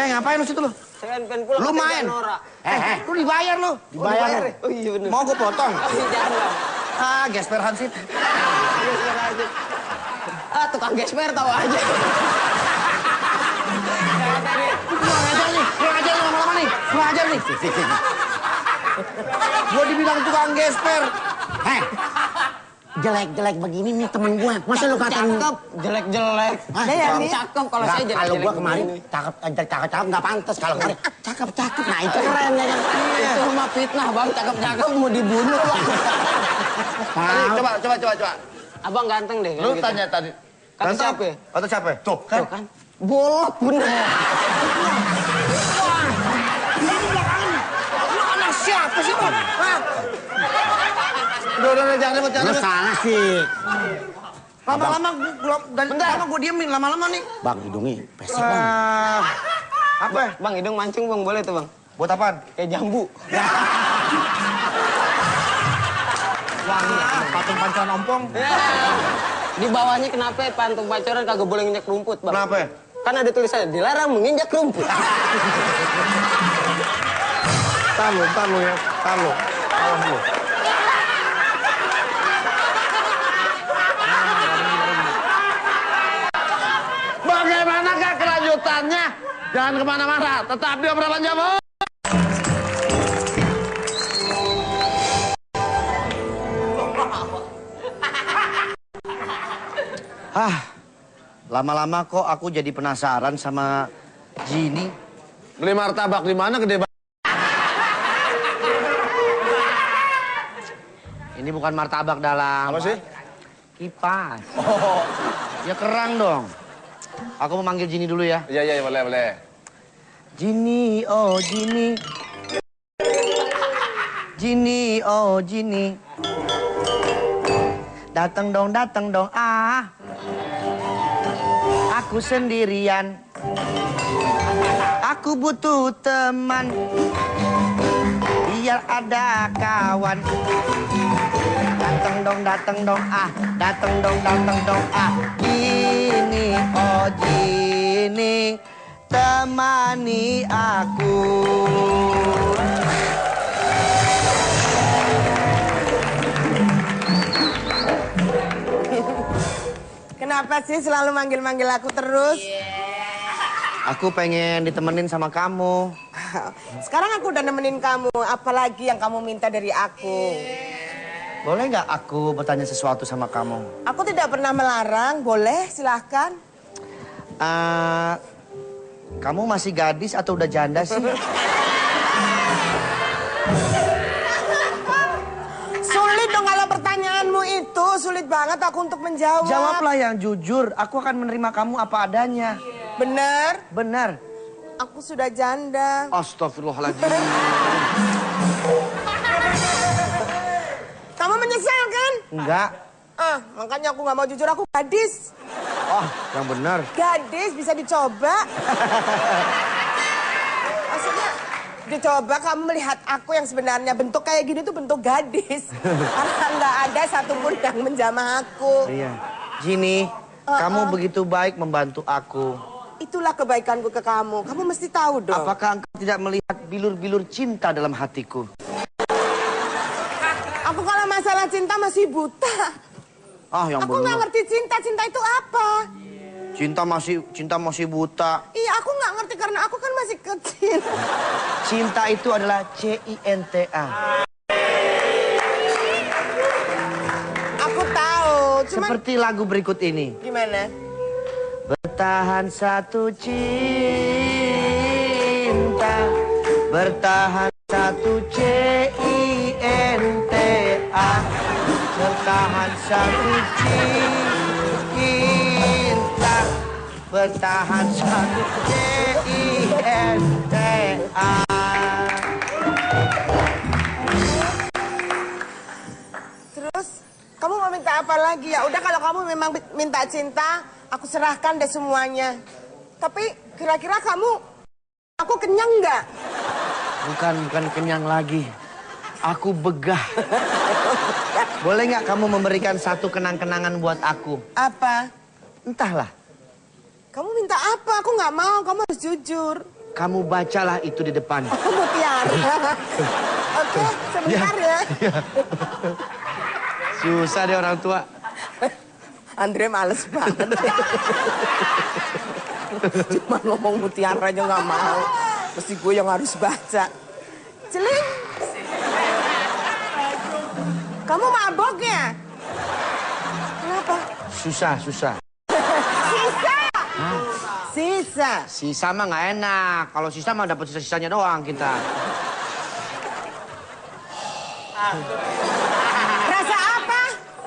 Ngapain lu situ lu? Saya kan pengen pulang. Lu ke main? Nora. Lu dibayar lu. Dibayar ya? Oh iya bener. Mau gua potong? Jangan. Gesper Hansip. Ah, tukang gesper tahu aja. Kurang ajar nih lama-lama nih. Kurang ajar nih. Gua dibilang tukang gesper. Jelek-jelek begini nih temen gue. Masa lu katain... Cakep, jelek-jelek. Cakep kalau saya jelek-jelek. Kalau gue kemarin cakep nggak pantas. Kalau kemarin cakep. Nah itu keren ya kan. Itu mah fitnah bang, cakep-cakep mau dibunuh bang. Coba. Abang ganteng deh. Lu gitu. tanya tadi. Kata siapa? Kata siapa? Tuh Tuh kan. Bolot bener. Lu anak siapa sih, Bang? Udah, jangan ribet. Lu salah sih. Lama-lama gue diemin, lama-lama nih. Bang, hidungnya pesek bang. Apa? Bang, hidung mancung bang, boleh tuh bang. Buat apaan? Kayak jambu. Patung pancuran ompong. Di bawahnya kenapa pantung pacaran kagak boleh nginjak rumput bang? Kenapa? Kan ada tulisannya, dilarang menginjak rumput. Ntar lu ya. Awas lu. Bagaimanakah kelanjutannya? Jangan kemana-mana, tetap di obrolan Jamu. Lama-lama kok aku jadi penasaran sama Gini. Beli martabak di mana gede banget? Ini bukan martabak dalam. Apa sih? Kipas. Ya kerang dong. Aku mau manggil Gini dulu ya. Iya, boleh. Gini, oh Gini. Gini, oh Gini. Datang dong, ah. Aku sendirian. Aku butuh teman. Biar ada kawan. Datang dong, ah. Datang dong, ah. Gini, oh Gini. Temani aku. Kenapa sih selalu manggil-manggil aku terus? Aku pengen ditemenin sama kamu. Sekarang aku udah nemenin kamu, apalagi yang kamu minta dari aku? Boleh nggak aku bertanya sesuatu sama kamu? Aku tidak pernah melarang, boleh silahkan. Kamu masih gadis atau udah janda sih? Sulit dong kalau pertanyaanmu itu, sulit banget aku untuk menjawab. Jawablah yang jujur, aku akan menerima kamu apa adanya. Benar? Benar. Aku sudah janda. Astagfirullahaladzim. Kamu menyesal kan? Enggak. Makanya aku nggak mau jujur, aku gadis. Oh, yang benar. Gadis bisa dicoba. Maksudnya dicoba kamu melihat aku yang sebenarnya bentuk kayak gini tuh bentuk gadis. Karena nggak ada satupun yang menjamah aku. Iya. Gini, kamu begitu baik membantu aku. Itulah kebaikanku ke kamu. Kamu mesti tahu dong. Apakah engkau tidak melihat bilur-bilur cinta dalam hatiku? Aku kalau masalah cinta masih buta. Ah, yang Aku nggak ngerti cinta. Cinta itu apa? Cinta masih buta. Iya, aku nggak ngerti karena aku kan masih kecil. Cinta itu adalah CINTA. Aku tahu, cuman Seperti lagu berikut ini. gimana? Bertahan satu cinta, bertahan satu CINTA, bertahan satu cinta, bertahan satu CINTA. Terus kamu mau minta apa lagi ya? Udah kalau kamu memang minta cinta, aku serahkan deh semuanya. Tapi kira-kira aku kenyang nggak? Bukan kenyang lagi. Aku begah. Boleh nggak kamu memberikan satu kenang-kenangan buat aku? Apa? Entahlah. Kamu minta apa? Aku nggak mau. Kamu harus jujur. Kamu bacalah itu di depan. Oh, mutiara. Oke, sebentar ya. Susah deh orang tua. Andre males banget. Cuma ngomong mutiara aja nggak mau. Mesti gue yang harus baca. Celing. Kamu mabok ya? Kenapa? Susah. Sisa. Sisa. Sisa mah nggak enak. Kalau sisa mah dapat sisa-sisanya doang kita. Rasa apa?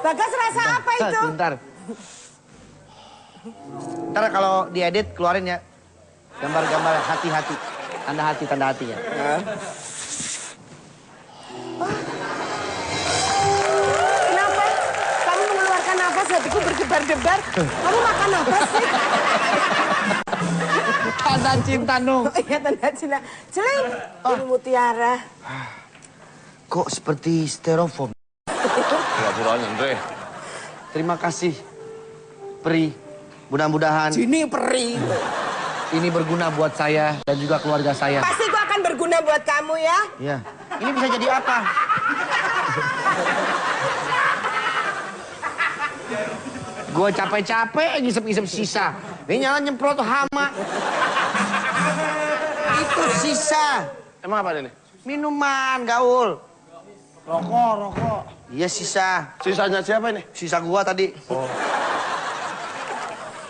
Bagas rasa apa itu? Bentar. Ntar kalau diedit keluarin ya. Gambar-gambar hati-hati. Tanda hati ya. Kenapa? Kamu mengeluarkan nafas, hatiku berdebar-debar. Kamu makan apa sih? Tanda cinta dong. Iya, tanda cinta. Celing. Ini mutiara. Kok seperti styrofoam? Pura-puranya, Andre. Terima kasih, Pri. Mudah-mudahan Sini peri. ini berguna buat saya dan juga keluarga saya. Pasti gua akan berguna buat kamu ya. Iya. Ini bisa jadi apa? Gue capek-capek ngisep-ngisep sisa. Ini nyala nyemprot hama. Itu sisa. Emang apa ini? Minuman, gaul. Rokok. Iya sisa. Sisanya siapa ini? Sisa gua tadi.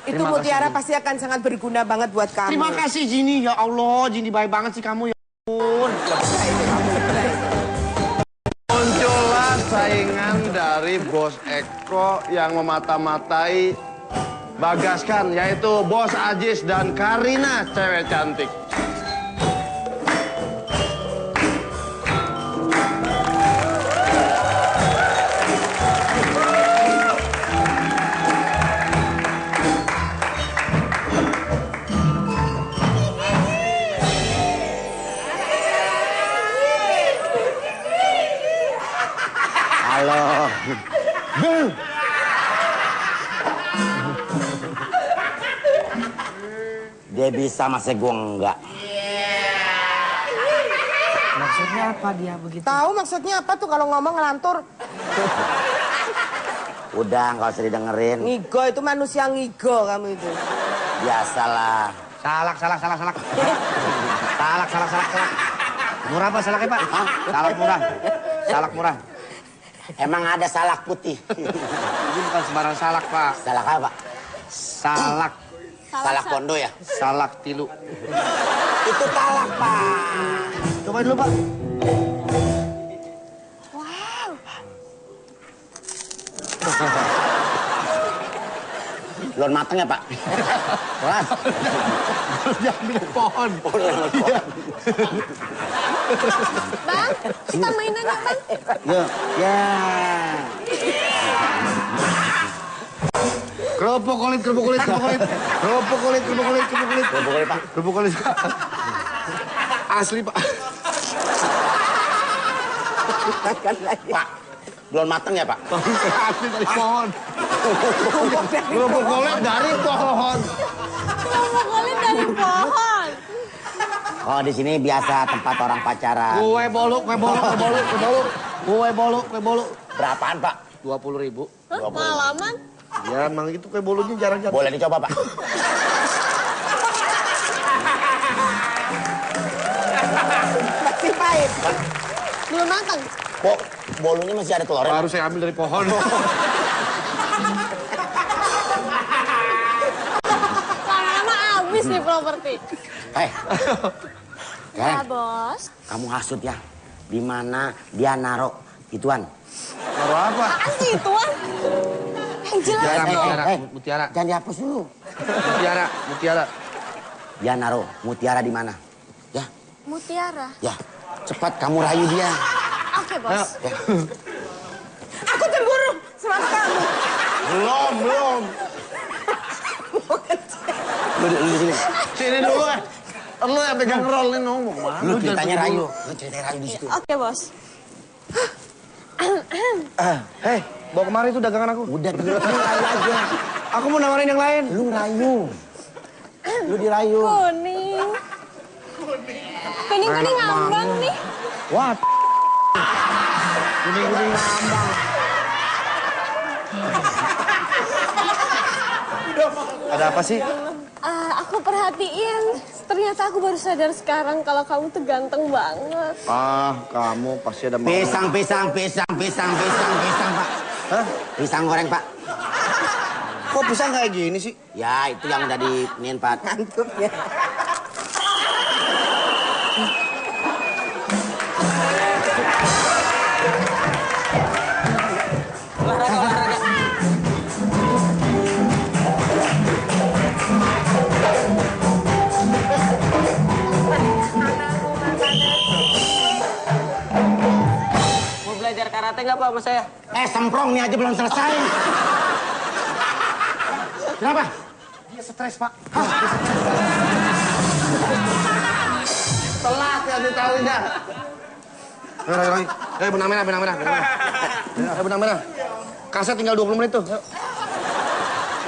Itu Terima mutiara kasih, pasti akan sangat berguna banget buat kamu. Terima kasih Jini. Ya Allah, Jini baik banget sih kamu ya ampun. Muncullah saingan dari Bos Eko yang memata-matai Bagaskan, yaitu Bos Ajis dan Karina, cewek cantik. Halo. Dia bisa, masa gua enggak. Maksudnya apa dia begitu? Tahu maksudnya apa tuh kalau ngomong ngelantur? Udah, nggak usah didengerin. Ngigo itu manusia ngigo kamu itu. Biasalah. Salak. Salak. Murah apa salaknya, Pak? Hah? Salak murah. Emang ada salak putih. Ini bukan sembarang salak, Pak. Salak apa? Salak. Salak pondo ya? Salak tilu. Itu talak, Pak. Cobain dulu, Pak. Wow. Belum mateng ya, Pak? Kelas. Diambil pohon. Iya. Bang, kita mainan ya, Bang? Ya. Kerupuk kulit. Kerupuk kulit, Pak. Kerupuk kulit. Asli, Pak. Pak, belum mateng ya, Pak? Asli dari pohon. Kerupuk kulit dari pohon. Kerupuk kulit dari pohon. Oh, di sini biasa tempat orang pacaran. Kue bolu. Berapaan, Pak? 20.000. Hah, pengalaman? Ya, emang itu kue bolunya jarang jatuh. Boleh dicoba, Pak. Masih pahit. Belum matang. Kok bolunya masih ada telurnya? Baru saya ambil dari pohon. Lama-lama habis nih properti. Ya, Bos. Kamu hasut ya. Di mana dia naruh ituan? Naruh apa? Apaan sih ituan? Yang jelas dong. Mutiara. Jangan dihapus dulu. Mutiara. Dia naruh mutiara di mana? Ya, Mutiara. ya. Cepat kamu rayu dia. Oke, Bos. Ya. Aku cemburu sama kamu. Belum. Lu di sini. Sini dulu ya. Lu yang pegang roll ini ngomong. Lu ceritanya rayu. Lu ceritanya rayu di situ. Oke, Bos. Hei, bawa kemari itu dagangan aku. Udah dulu rayu aja. Aku mau nawarin yang lain. Lu rayu. Lu dirayu. Kuning. Kuning ngambang nih. Wah. Kuning ngambang. Ada apa sih? Aku perhatiin. Ternyata aku baru sadar sekarang kalau kamu tuh ganteng banget. Kamu pasti ada mau. Pisang, Pak. Hah? Pisang goreng, Pak. Kok pisang kayak gini sih? Ya, itu yang udah diniin, Pak. Ngantuk ya. Mau belajar karate nggak Pak sama saya? Semprong nih aja belum selesai. Kenapa? Dia stres, Pak. Telat ya ditahunya. Benang merah. Benang merah. Kaset tinggal 20 menit tuh.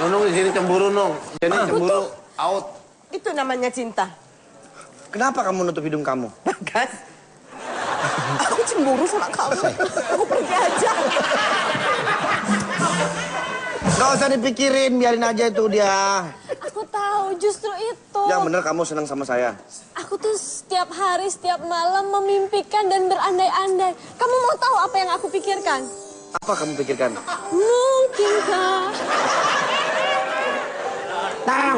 Nung di sini cemburu, Nung. Jadi cemburu out. Itu namanya cinta. Kenapa kamu nutup hidung kamu? Bagas. Aku cemburu sama kamu. Aku pergi aja. Gak usah dipikirin, biarin aja itu dia. Aku tahu justru itu. Yang bener kamu senang sama saya. Aku tuh setiap hari, setiap malam memimpikan dan berandai-andai. Kamu mau tahu apa yang aku pikirkan? Apa kamu pikirkan? Mungkinkah? Tak.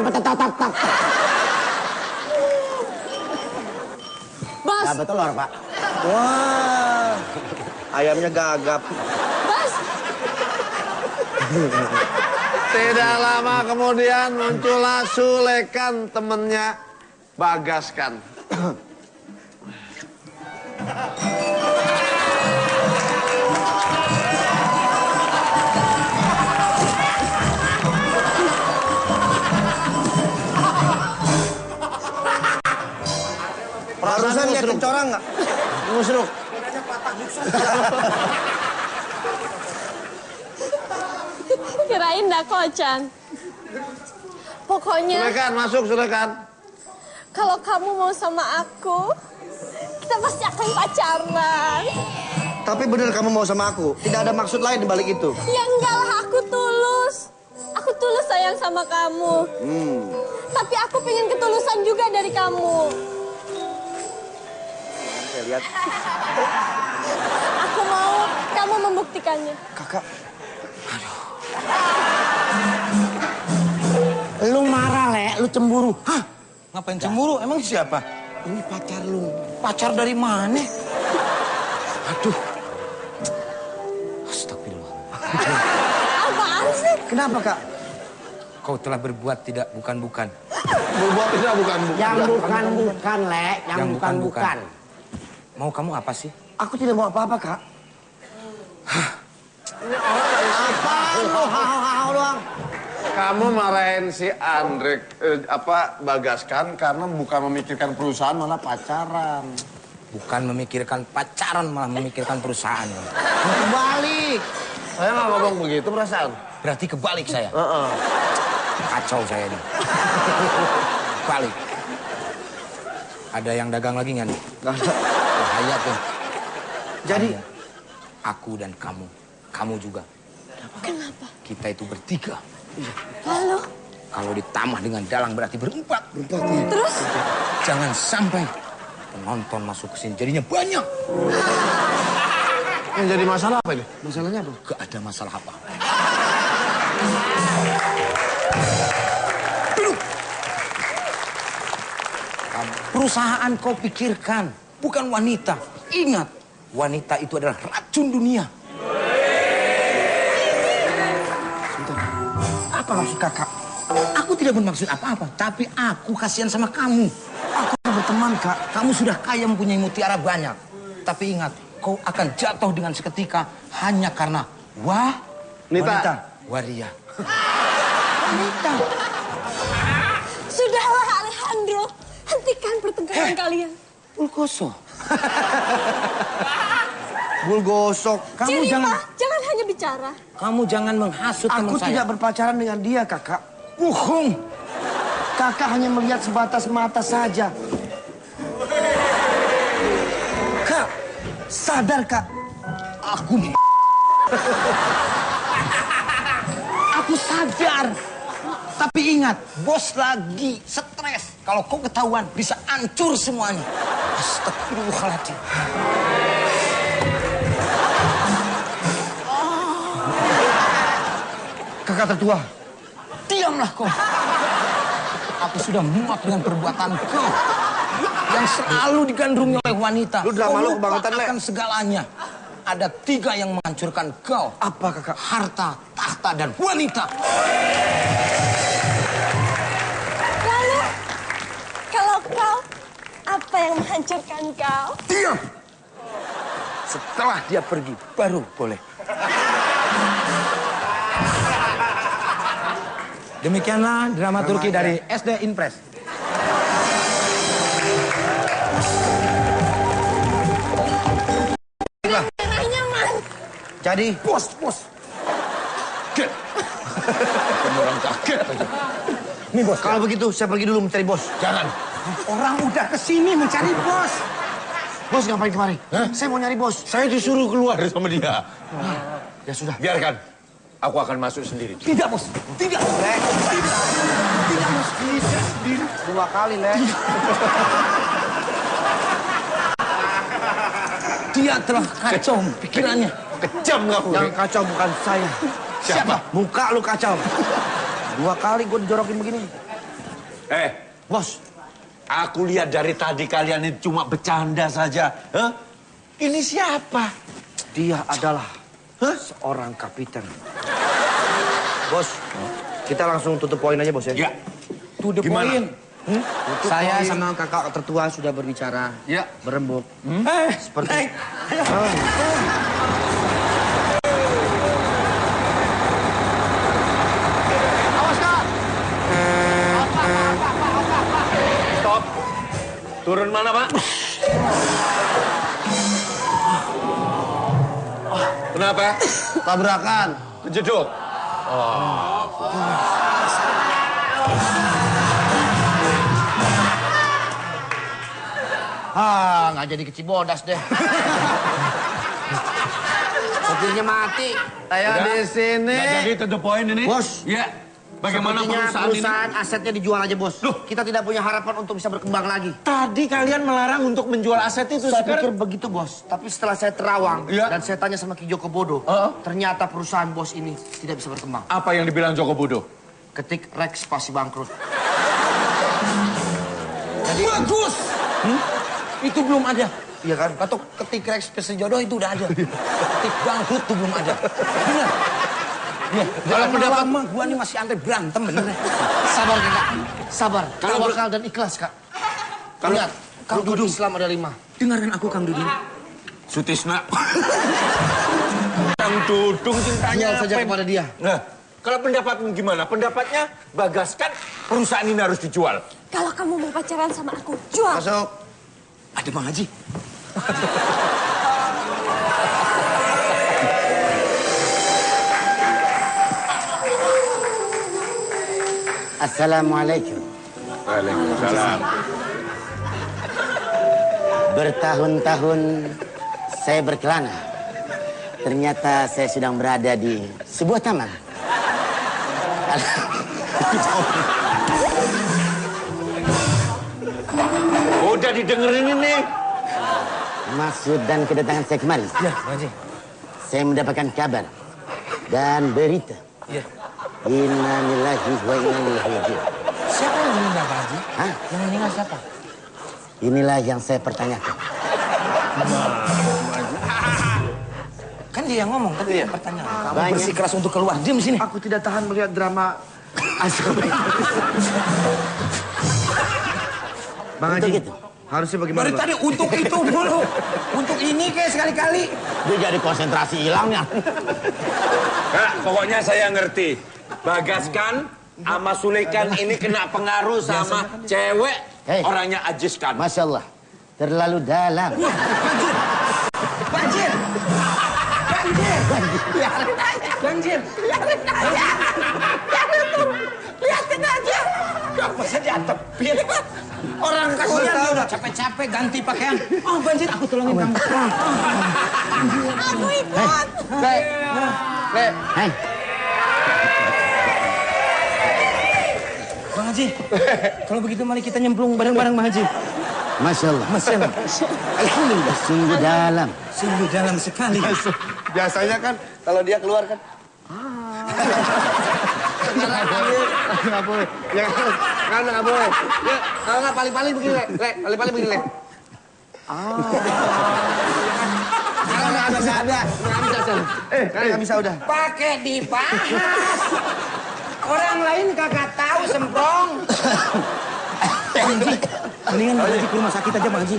Bos, Dapat telur, Pak. Wah, ayamnya gagap. Bos. Tidak lama kemudian muncullah Sulekan temennya Bagaskan. Barusan lihat kencorang nggak? Musruk. Kirain dah kocan. Pokoknya Sulekan, masuk Sulekan. kalau kamu mau sama aku, kita pasti akan pacaran. Tapi bener kamu mau sama aku? Tidak ada maksud lain di balik itu. Ya enggak lah, aku tulus. Aku tulus sayang sama kamu. Tapi aku pengen ketulusan juga dari kamu. Saya lihat. Aku mau kamu membuktikannya. Kakak. Lu marah, Le. Lu cemburu. Hah? Ngapain cemburu? Emang siapa? Ini pacar lu. Pacar dari mana? Aduh. Astagfirullah. Apaan sih? Kenapa, Kak? Kau telah berbuat tidak bukan-bukan. Berbuat tidak bukan. Yang bukan-bukan, Le. Yang bukan-bukan. Mau kamu apa sih? Aku tidak mau apa-apa, Kak. Apaan lu? Hau doang. Kamu marahin si Andre Bagaskan karena bukan memikirkan perusahaan malah pacaran. Bukan memikirkan pacaran, malah memikirkan perusahaan. Kebalik. Saya nggak ngomong begitu perasaan. Berarti kebalik saya. Kacau saya ini. Balik. Ada yang dagang lagi nggak nih? Nggak ada. Bahaya tuh. Jadi, Bahaya. Aku dan kamu. Kamu juga. Kenapa? Kita itu bertiga. Lalu? Kalau ditambah dengan dalang berarti berempat. Terus? Jangan sampai penonton masuk ke sini jadinya banyak. Yang jadi masalah apa ini? Masalahnya apa? Gak ada masalah apa. Duduk. Perusahaan kau pikirkan, bukan wanita. Ingat, wanita itu adalah racun dunia. Sebentar. Apa maksud kakak? Aku tidak bermaksud apa-apa, tapi aku kasihan sama kamu. Aku berteman, Kak. Kamu sudah kaya mempunyai mutiara banyak. Tapi ingat, kau akan jatuh dengan seketika hanya karena wanita. Waria. Wanita. Sudahlah Alejandro, hentikan pertengkaran kalian. Bulgoso. Bulgoso, kamu Cinta, jangan hanya bicara. Kamu jangan menghasut teman saya. Aku tidak berpacaran dengan dia, kakak. Bohong. Kakak hanya melihat sebatas mata saja. Kak, sadar, Kak. Aku sadar. Tapi ingat, bos lagi stres. Kalau kau ketahuan, bisa hancur semuanya. Astagfirullahaladzim. Kakak tertua. Diamlah kau. Aku sudah muak dengan perbuatan kau. Yang selalu digandrungi oleh wanita. Lu drama lu kebangetan, Le. Akan segalanya. Ada 3 yang menghancurkan kau. Apa, kakak? Harta, tahta, dan wanita. Lalu, kalau kau, apa yang menghancurkan kau? Diam. Setelah dia pergi, baru boleh. Demikianlah dramaturgi dari SD Impres. Jadi, Bos. Kamu orang kaget aja. nih bos. Kalau begitu, saya pergi dulu mencari bos. Jangan. Orang udah kesini mencari bos. Bos ngapain kemari? Saya mau nyari bos. Saya disuruh keluar sama dia. Ya sudah. Biarkan. Aku akan masuk sendiri. Tidak, bos. Tidak. Le. Tidak, bos. Bisa. 2 kali, Le. Dia telah kacau pikirannya. Kejam kamu. Yang kacau bukan saya. Siapa? Muka lu kacau. 2 kali gue dijorokin begini. Bos. Aku lihat dari tadi kalian ini cuma bercanda saja. Hah? Ini siapa? Dia adalah seorang kapiten. Bos, kita langsung tutup poin aja, bos ya. Ya. To the Gimana? point. Saya sama kakak tertua sudah berbicara. Ya. Berembuk. Seperti... Stop. Turun mana, Pak? Kenapa? Tabrakan. Kejedot. Nggak jadi ke Cibodas deh. Sopirnya mati. Saya di sini. Nggak jadi to the point ini. Bos. Ya. Bagaimana Sepertinya perusahaan ini? asetnya dijual aja, bos. Kita tidak punya harapan untuk bisa berkembang lagi. Tadi kalian melarang untuk menjual aset itu. Saya pikir begitu, bos. Tapi setelah saya terawang Iya. dan saya tanya sama Ki Joko Bodo, ternyata perusahaan bos ini tidak bisa berkembang. Apa yang dibilang Joko Bodo? Ketik Rex pasti bangkrut. Jadi, bagus. Itu belum ada. Iya kan? Atau ketik Rex spesial jodoh itu udah ada. Ketik bangkrut itu belum ada. Bener. Ya, kalau lama gua nih masih antre berantem bener. Sabar, kakak. Sabar. Tawakal dan ikhlas, kak. Ingat, Kang Dudung Islam ada 5. Dengarkan aku, Kang Dudung. Sutisna. Kang Dudung cintanya Jual saja apa? kepada dia. Nah, kalau pendapatmu gimana? Pendapatnya Bagas kan perusahaan ini harus dijual. Kalau kamu mau pacaran sama aku, jual. Masuk. Ada Bang Haji. Assalamualaikum. Waalaikumsalam. Bertahun-tahun saya berkelana Ternyata saya sedang berada di sebuah taman. Udah didengerin ini. Maksud dan kedatangan saya kemari. Ya, Bang Haji. Saya mendapatkan kabar dan berita. Ya. Innalillahi wa inna ilaihi raji'un. Siapa yang meninggal, Bang Haji? Hah? Yang meninggal siapa? Inilah yang saya pertanyakan. Kan dia yang ngomong, tadi pertanyaan. Kamu Banyak. bersikeras untuk keluar. Diam di sini. Aku tidak tahan melihat drama asal. Bang Untuk Haji, itu. harusnya bagaimana? Dari Bang? tadi untuk itu dulu. Untuk ini kayak sekali-kali. Dia jadi konsentrasi hilangnya. Kak, pokoknya saya ngerti. Bagaskan sama Sulekan ini kena pengaruh sama cewek Hei. orangnya Ajiskan. Masya Allah. Terlalu dalam. Banjir! Banjir! Banjir! Lihatin aja. Apa saja tepit? Orang kasihan dia udah capek-capek ganti pakaian. Oh banjir, aku tolongin kamu. Aku ikut. Hei. Bang Haji, kalau begitu mari kita nyemplung bareng-bareng Bang Haji. Masya Allah. Masya Allah. Alhamdulillah. Sungguh dalam. Sungguh dalam sekali. Biasanya kan kalau dia keluar kan. Nggak boleh. Ya kan nggak boleh. Ya kalau nggak paling-paling begini le, paling-paling begini le. Sekarang nggak bisa ada, nggak bisa. Nggak bisa udah. Pakai dibahas. Orang lain kagak tahu semprong. Mendingan Bang Haji ke rumah sakit aja Bang Haji.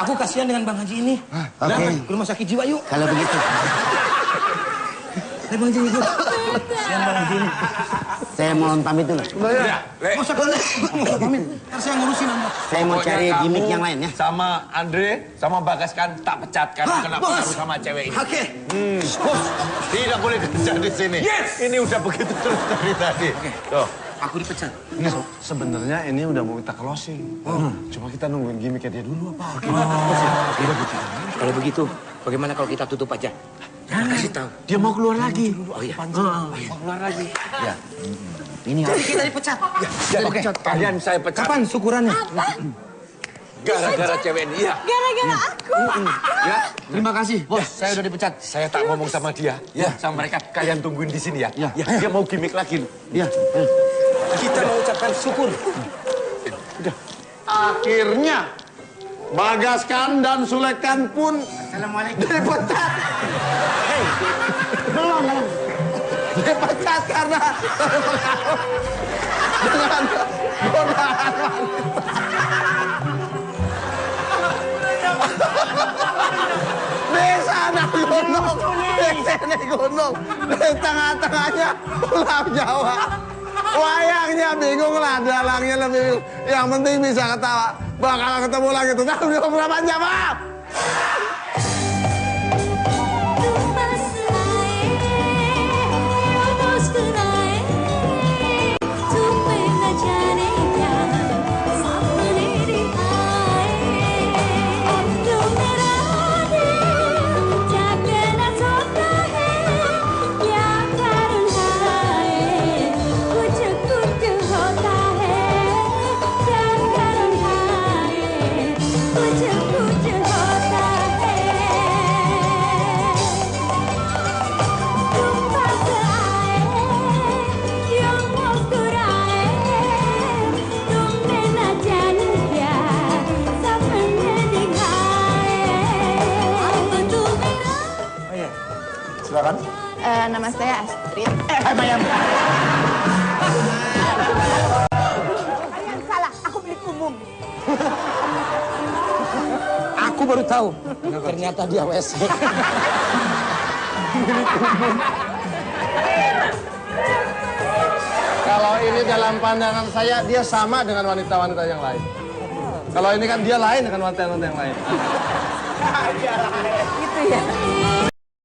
Aku kasihan dengan Bang Haji ini. Oke. Ke rumah sakit jiwa yuk. Kalau begitu. Ayo Bang Haji ikut. Kasihan Bang Haji ini. Saya mohon pamit dulu. Ya, Masa boleh? Masa pamit. Ntar saya ngurusin Anda. Saya mau cari gimmick yang lain ya. Sama Andre, sama Bagaskan tak pecat karena kena bos. pengaruh sama cewek ini. Oke. Bos, tidak boleh kerja di sini. Yes. Ini udah begitu terus dari tadi. Tuh. Aku dipecat. Sebenarnya ini udah mau kita closing. Cuma kita nungguin gimmicknya dia dulu apa? Kalau begitu, bagaimana kalau kita tutup aja? Jangan kasih tahu. Dia mau keluar lagi. Oh iya. Mau keluar lagi. Ya. Ini Jadi kita dipecat. Oke, kalian saya pecat. Kapan syukurannya? Gara-gara cewek ini. Iya. Gara-gara aku. Ya, Terima kasih, bos. Saya udah dipecat. saya tak ngomong sama dia. Ya, sama mereka. Kalian tungguin di sini ya. Ya. Dia mau gimmick lagi. Ya. Kita mengucapkan syukur. Akhirnya Bagaskan dan Sulekan pun dipecat. Hei, belum. Dipecat karena dengan godaan wanita. Di sana gunung, di sini gunung, di tengah-tengahnya Pulau Jawa. Wayangnya bingung lah, dalangnya lebih bingung. Yang penting bisa ketawa. Bakalan ketemu lagi tuh. Dalam beberapa jam, maaf. Silakan. Nama saya Astrid. Bayam. Salah, aku milik umum. Aku baru tahu. Ternyata dia WC. Kalau ini dalam pandangan saya, dia sama dengan wanita-wanita yang lain. Kalau ini kan dia lain dengan wanita-wanita yang lain. Gitu ya.